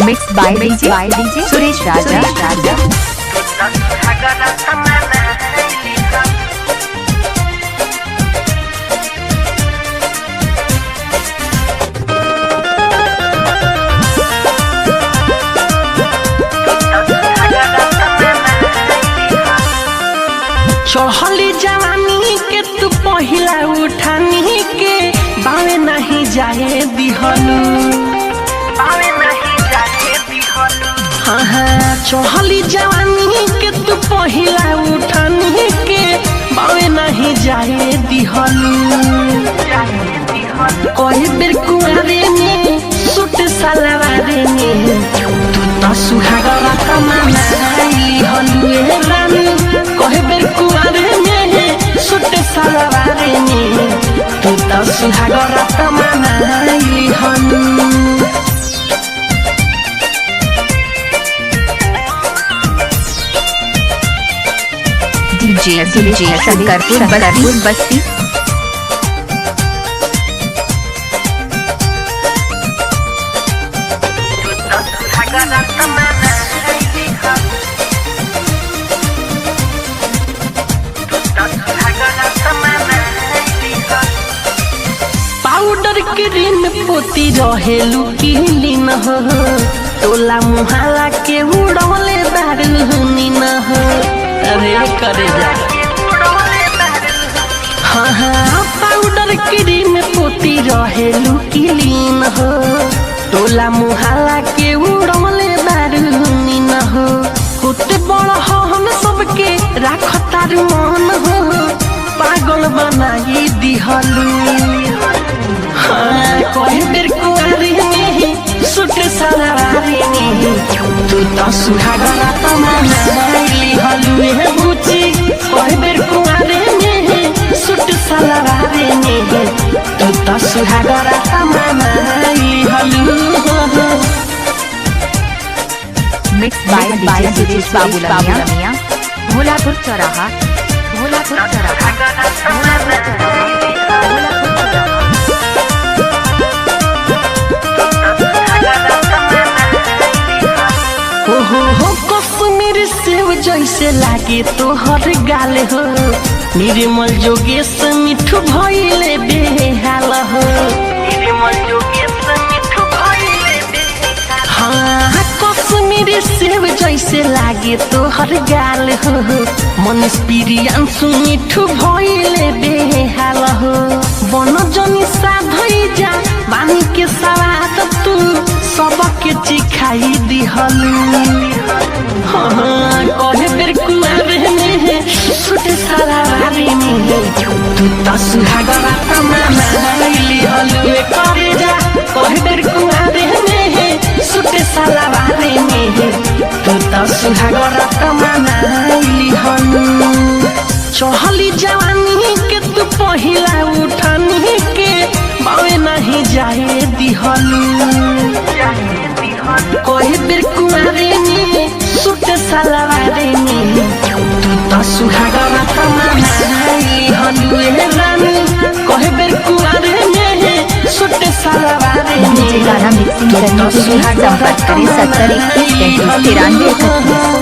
Mixed by DJ Suresh Raja. चढ़ली जवानी के तू पहिला उठानी के बावे नहीं जाए दिहलू। हाँ हाँ चढ़ली जवानी के तू पहिला उठानी के बावे नहीं जाए दिहलू। कई बेर कुआरे में सूट सलवारे में तू तो सुहागरा कमाना हलुए रानी। कई बेर कुआरे में सूट सलवारे में तू तो सुहागरा कमाना हलू। DJ शंकरपुर बस्ती। पाउडर क्रीम पोती रहेलू किली न हो टोला मुहाला के उड़ौले बारूनी न हो। अरे करे जा हाँ हाँ पाउडर क्रीम पोती रहेलू किली न हो टोला मुहाला के उड़ौले बारूनी न हो। होते बड़ हम सबके राख तारू मन हो पागल बनाई दिहलू। हाँ कई बेर कुआरे में सूट सलवारे में तू तो सुहागरा कमाना हलुए बुची। कई बेर कुआरे में सूट सलवारे में तू तो सुहागरा कमाना हलू। Mixed by DJ बाबूलमिया भोलापुर चौराहा। हो कश्मीर सेव जैसे लागे तोहर गाल हो निर्मल जोगेश मिठू भइले बेहाल हो। हाँ कश्मीर सेव जैसे लागे तोहर गाल हो मनीष प्रियांशु मिठू भइले बेहाल हो। बन जनी साधई जा बानी के सवाद तू सबके चिखाई दिहलू। हाँ कहे बेर कुआरे में सूट सलवारे में तू तो सुहागरा कमाना हलुए करे जा। कहे बेर कुआरे में सूट सलवारे में तू तो सुहागरा कमाना हलू। चढ़ली जवानी के तू पहिला उठानी के बावे नहीं जाए दिहलू। कई बेर कुआरे में सूट सलवारे में तू तो सुहागरा कमाना हलुए रानी। कई बेर कुआरे में सूट सलवारे में गाना मिक्सिंग करने के लिए संपर्क करें 70 21 33 93 31।